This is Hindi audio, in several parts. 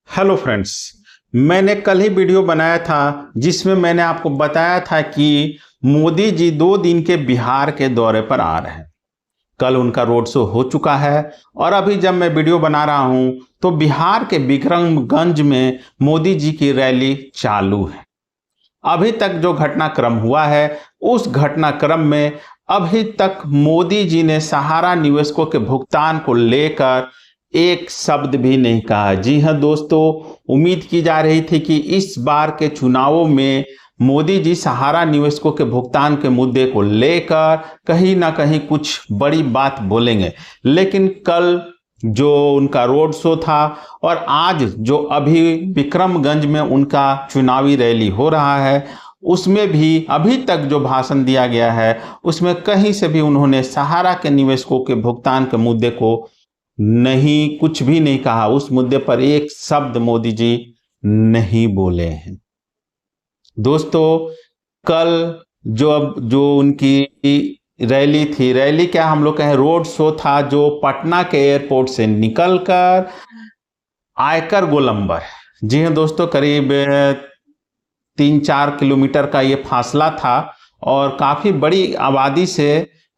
Hello friends. मैंने कल ही वीडियो बनाया था जिसमें मैंने आपको बताया था कि मोदी जी 2 दिन के बिहार के दौरे पर आ रहे हैं। कल उनका रोड शो हो चुका है और अभी जब मैं वीडियो बना रहा हूं तो बिहार के विक्रमगंज में मोदी जी की रैली चालू है। अभी तक जो घटनाक्रम हुआ है उस घटनाक्रम में अभी तक मोदी जी ने सहारा निवेशकों के भुगतान को लेकर एक शब्द भी नहीं कहा। जी हां दोस्तों, उम्मीद की जा रही थी कि इस बार के चुनावों में मोदी जी सहारा निवेशकों के भुगतान के मुद्दे को लेकर कहीं ना कहीं कुछ बड़ी बात बोलेंगे, लेकिन कल जो उनका रोड शो था और आज जो अभी विक्रमगंज में उनका चुनावी रैली हो रहा है उसमें भी अभी तक जो भाषण दिया गया है उसमें कहीं से भी उन्होंने सहारा के निवेशकों के भुगतान के मुद्दे को नहीं, कुछ भी नहीं कहा। उस मुद्दे पर एक शब्द मोदी जी नहीं बोले हैं। दोस्तों, कल जो उनकी रैली थी, रैली क्या हम लोग कहें, रोड शो था, जो पटना के एयरपोर्ट से निकलकर आयकर गोलंबर, जी हाँ दोस्तों, करीब 3-4 किलोमीटर का ये फासला था और काफी बड़ी आबादी से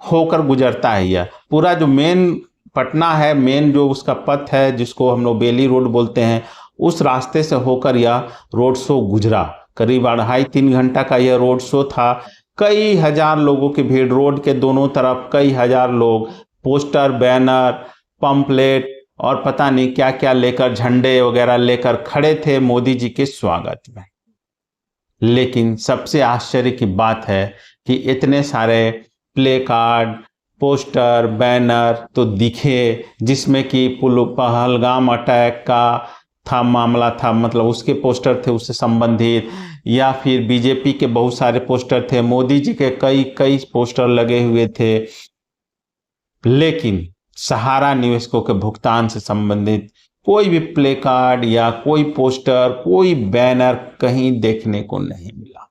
होकर गुजरता है। यह पूरा जो मेन पटना है, मेन जो उसका पथ है जिसको हम लोग बेली रोड बोलते हैं, उस रास्ते से होकर यह रोड शो गुजरा। करीब 2.5-3 घंटा का यह रोड शो था। कई हजार लोगों की भीड़, रोड के दोनों तरफ कई हजार लोग पोस्टर, बैनर, पंपलेट और पता नहीं क्या क्या लेकर, झंडे वगैरह लेकर खड़े थे मोदी जी के स्वागत में। लेकिन सबसे आश्चर्य की बात है कि इतने सारे प्ले कार्ड, पोस्टर, बैनर तो दिखे जिसमें कि पहलगाम अटैक का था मामला था, मतलब उसके पोस्टर थे उससे संबंधित, या फिर बीजेपी के बहुत सारे पोस्टर थे, मोदी जी के कई कई पोस्टर लगे हुए थे, लेकिन सहारा निवेशकों के भुगतान से संबंधित कोई भी प्ले कार्ड या कोई पोस्टर, कोई बैनर कहीं देखने को नहीं मिला।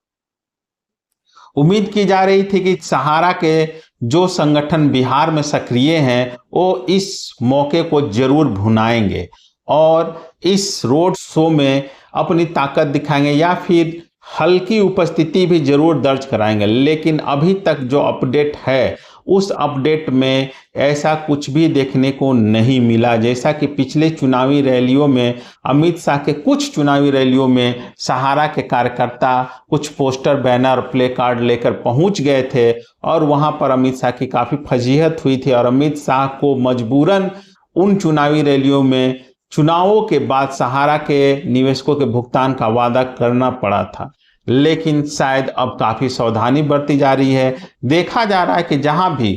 उम्मीद की जा रही थी कि सहारा के जो संगठन बिहार में सक्रिय हैं वो इस मौके को जरूर भुनाएंगे और इस रोड शो में अपनी ताकत दिखाएंगे या फिर हल्की उपस्थिति भी जरूर दर्ज कराएंगे। लेकिन अभी तक जो अपडेट है उस अपडेट में ऐसा कुछ भी देखने को नहीं मिला। जैसा कि पिछले चुनावी रैलियों में, अमित शाह के कुछ चुनावी रैलियों में सहारा के कार्यकर्ता कुछ पोस्टर, बैनर, प्ले कार्ड लेकर पहुंच गए थे और वहां पर अमित शाह की काफी फजीहत हुई थी और अमित शाह को मजबूरन उन चुनावी रैलियों में चुनावों के बाद सहारा के निवेशकों के भुगतान का वादा करना पड़ा था। लेकिन शायद अब काफी सावधानी बरती जा रही है। देखा जा रहा है कि जहां भी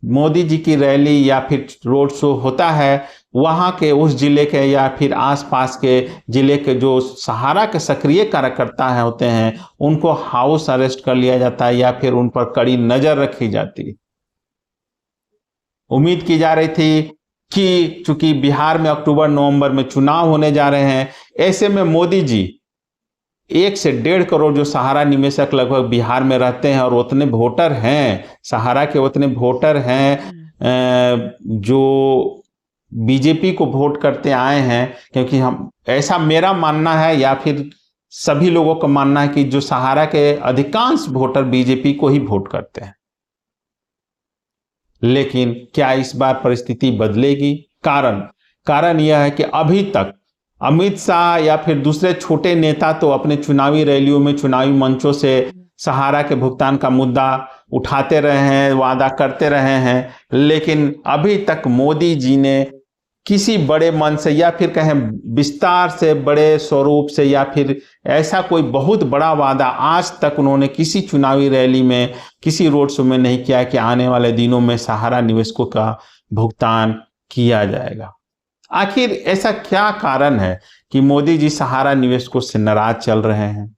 मोदी जी की रैली या फिर रोड शो होता है वहां के उस जिले के या फिर आसपास के जिले के जो सहारा के सक्रिय कार्यकर्ता होते हैं उनको हाउस अरेस्ट कर लिया जाता है या फिर उन पर कड़ी नजर रखी जाती है। उम्मीद की जा रही थी कि चूंकि बिहार में अक्टूबर-नवंबर में चुनाव होने जा रहे हैं, ऐसे में मोदी जी 1 से 1.5 करोड़ जो सहारा निवेशक लगभग बिहार में रहते हैं और उतने वोटर हैं, सहारा के उतने वोटर हैं जो बीजेपी को वोट करते आए हैं, क्योंकि हम, ऐसा मेरा मानना है या फिर सभी लोगों का मानना है कि जो सहारा के अधिकांश वोटर बीजेपी को ही वोट करते हैं। लेकिन क्या इस बार परिस्थिति बदलेगी? कारण यह है कि अभी तक अमित शाह या फिर दूसरे छोटे नेता तो अपने चुनावी रैलियों में, चुनावी मंचों से सहारा के भुगतान का मुद्दा उठाते रहे हैं, वादा करते रहे हैं, लेकिन अभी तक मोदी जी ने किसी बड़े मन से या फिर कहें विस्तार से, बड़े स्वरूप से या फिर ऐसा कोई बहुत बड़ा वादा आज तक उन्होंने किसी चुनावी रैली में, किसी रोड शो में नहीं किया कि आने वाले दिनों में सहारा निवेशकों का भुगतान किया जाएगा। आखिर ऐसा क्या कारण है कि मोदी जी सहारा निवेशकों से नाराज चल रहे हैं?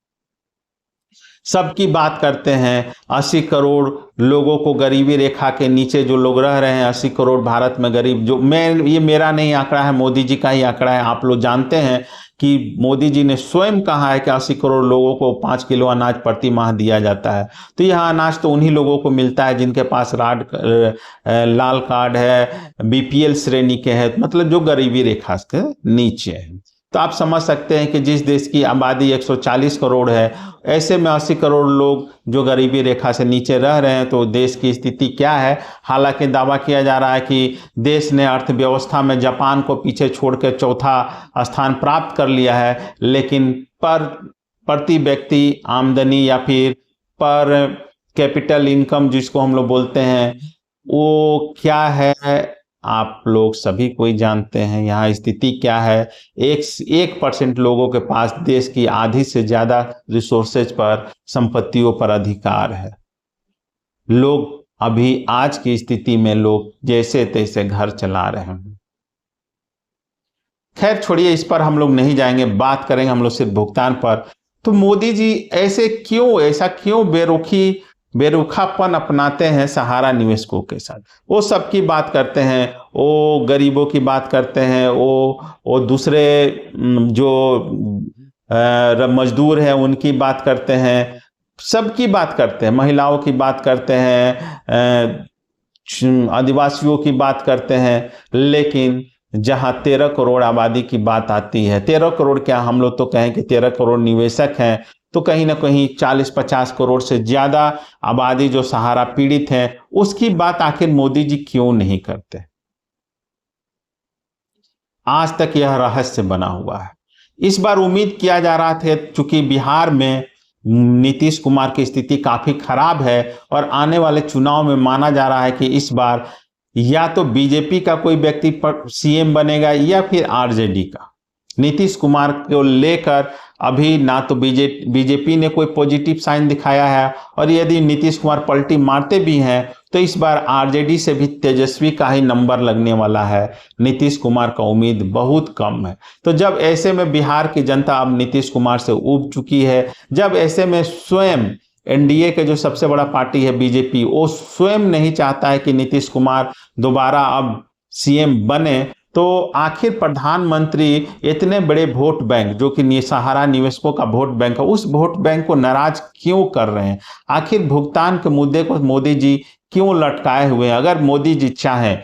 सबकी बात करते हैं 80 करोड़ लोगों को, गरीबी रेखा के नीचे जो लोग रह रहे हैं, 80 करोड़ भारत में गरीब, जो ये मेरा नहीं आंकड़ा है, मोदी जी का ही आंकड़ा है। आप लोग जानते हैं कि मोदी जी ने स्वयं कहा है कि 80 करोड़ लोगों को 5 किलो अनाज प्रति माह दिया जाता है। तो यह अनाज तो उन्हीं लोगों को मिलता है जिनके पास लाल कार्ड है, बीपीएल श्रेणी के हैं, मतलब जो गरीबी रेखा के नीचे है। तो आप समझ सकते हैं कि जिस देश की आबादी 140 करोड़ है, ऐसे में 80 करोड़ लोग जो गरीबी रेखा से नीचे रह रहे हैं, तो देश की स्थिति क्या है। हालांकि दावा किया जा रहा है कि देश ने अर्थव्यवस्था में जापान को पीछे छोड़कर चौथा स्थान प्राप्त कर लिया है, लेकिन प्रति व्यक्ति आमदनी या फिर पर कैपिटल इनकम जिसको हम लोग बोलते हैं, वो क्या है आप लोग सभी कोई जानते हैं। यहाँ स्थिति क्या है, 1% लोगों के पास देश की आधी से ज्यादा रिसोर्सेज पर, संपत्तियों पर अधिकार है। लोग अभी आज की स्थिति में लोग जैसे तैसे घर चला रहे हैं। खैर छोड़िए, इस पर हम लोग नहीं जाएंगे, बात करेंगे हम लोग सिर्फ भुगतान पर। तो मोदी जी ऐसा क्यों बेरुखापन अपनाते हैं सहारा निवेशकों के साथ। वो सबकी बात करते हैं, वो गरीबों की बात करते हैं, वो दूसरे जो मजदूर हैं उनकी बात करते हैं, सबकी बात करते हैं, महिलाओं की बात करते हैं, आदिवासियों की बात करते हैं। लेकिन जहां 13 करोड़ आबादी की बात आती है, 13 करोड़ क्या, हम लोग तो कहें कि 13 करोड़ निवेशक हैं, तो कहीं ना कहीं 40-50 करोड़ से ज्यादा आबादी जो सहारा पीड़ित है, उसकी बात आखिर मोदी जी क्यों नहीं करते। आज तक यह रहस्य बना हुआ है। इस बार उम्मीद किया जा रहा था, चूंकि बिहार में नीतीश कुमार की स्थिति काफी खराब है और आने वाले चुनाव में माना जा रहा है कि इस बार या तो बीजेपी का कोई व्यक्ति सीएम बनेगा या फिर आरजेडी का। नीतीश कुमार को लेकर अभी ना तो बीजेपी ने कोई पॉजिटिव साइन दिखाया है, और यदि नीतीश कुमार पलटी मारते भी हैं तो इस बार आरजेडी से भी तेजस्वी का ही नंबर लगने वाला है। नीतीश कुमार का उम्मीद बहुत कम है। तो जब ऐसे में बिहार की जनता अब नीतीश कुमार से ऊब चुकी है, जब ऐसे में स्वयं एनडीए के जो सबसे बड़ा पार्टी है बीजेपी, वो स्वयं नहीं चाहता है कि नीतीश कुमार दोबारा अब सीएम बने, तो आखिर प्रधानमंत्री इतने बड़े वोट बैंक जो कि सहारा निवेशकों का वोट बैंक है, उस वोट बैंक को नाराज क्यों कर रहे हैं। आखिर भुगतान के मुद्दे को मोदी जी क्यों लटकाए हुए हैं। अगर मोदी जी चाहें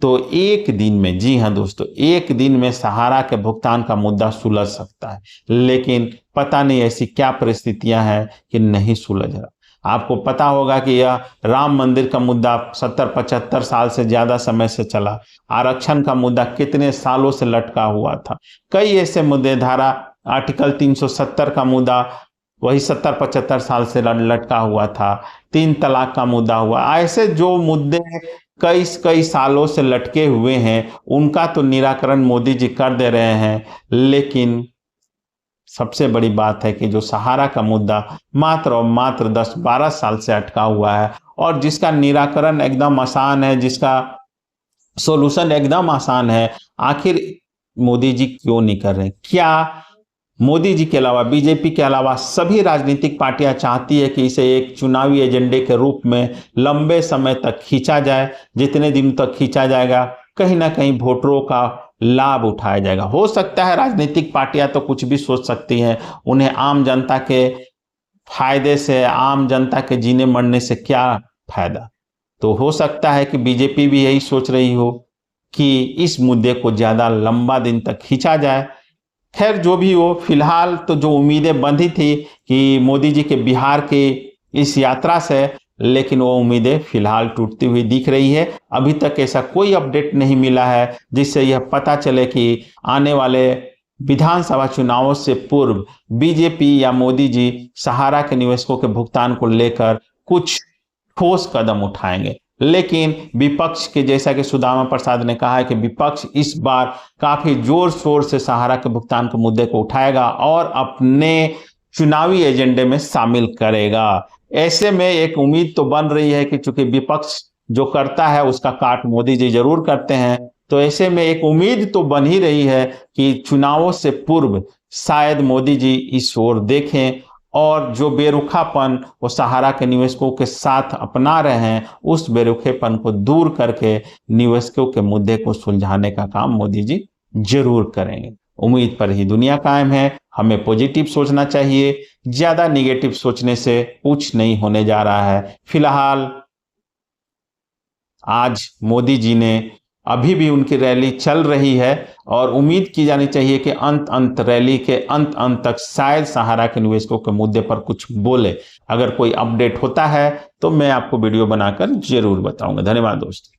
तो एक दिन में, जी हाँ दोस्तों, एक दिन में सहारा के भुगतान का मुद्दा सुलझ सकता है, लेकिन पता नहीं ऐसी क्या परिस्थितियां हैं कि नहीं सुलझ रहा। आपको पता होगा कि यह राम मंदिर का मुद्दा 70-75 साल से ज्यादा समय से चला। आरक्षण का मुद्दा कितने सालों से लटका हुआ था। कई ऐसे मुद्दे, धारा आर्टिकल 370 का मुद्दा वही 70-75 साल से लटका हुआ था। 3 तलाक का मुद्दा हुआ। ऐसे जो मुद्दे कई सालों से लटके हुए हैं, उनका तो निराकरण मोदी जी कर दे रहे हैं, लेकिन सबसे बड़ी बात है कि जो सहारा का मुद्दा मात्र और मात्र 10-12 साल से अटका हुआ है, और जिसका निराकरण एकदम आसान है, जिसका सॉल्यूशन एकदम आसान है, आखिर मोदी जी क्यों नहीं कर रहे। क्या मोदी जी के अलावा, बीजेपी के अलावा सभी राजनीतिक पार्टियां चाहती है कि इसे एक चुनावी एजेंडे के रूप में लंबे समय तक खींचा जाए। जितने दिन तक खींचा जाएगा, कहीं ना कहीं वोटरों का लाभ उठाया जाएगा। हो सकता है राजनीतिक पार्टियां तो कुछ भी सोच सकती हैं, उन्हें आम जनता के फायदे से, आम जनता के जीने मरने से क्या फायदा। तो हो सकता है कि बीजेपी भी यही सोच रही हो कि इस मुद्दे को ज्यादा लंबा दिन तक खींचा जाए। खैर जो भी हो, फिलहाल तो जो उम्मीदें बंधी थी कि मोदी जी के बिहार की इस यात्रा से, लेकिन वो उम्मीदें फिलहाल टूटती हुई दिख रही है। अभी तक ऐसा कोई अपडेट नहीं मिला है जिससे यह पता चले कि आने वाले विधानसभा चुनावों से पूर्व बीजेपी या मोदी जी सहारा के निवेशकों के भुगतान को लेकर कुछ ठोस कदम उठाएंगे। लेकिन विपक्ष के, जैसा कि सुदामा प्रसाद ने कहा है कि विपक्ष इस बार काफी जोर शोर से सहारा के भुगतान के मुद्दे को उठाएगा और अपने चुनावी एजेंडे में शामिल करेगा। ऐसे में एक उम्मीद तो बन रही है कि चूंकि विपक्ष जो करता है उसका काट मोदी जी जरूर करते हैं, तो ऐसे में एक उम्मीद तो बन ही रही है कि चुनावों से पूर्व शायद मोदी जी इस ओर देखें और जो बेरुखापन वो सहारा के निवेशकों के साथ अपना रहे हैं, उस बेरुखेपन को दूर करके निवेशकों के मुद्दे को सुलझाने का काम मोदी जी जरूर करेंगे। उम्मीद पर ही दुनिया कायम है। हमें पॉजिटिव सोचना चाहिए, ज्यादा निगेटिव सोचने से कुछ नहीं होने जा रहा है। फिलहाल आज मोदी जी ने अभी भी उनकी रैली चल रही है और उम्मीद की जानी चाहिए कि अंत रैली के अंत तक शायद सहारा के निवेशकों के मुद्दे पर कुछ बोले। अगर कोई अपडेट होता है तो मैं आपको वीडियो बनाकर जरूर बताऊंगा। धन्यवाद दोस्तों।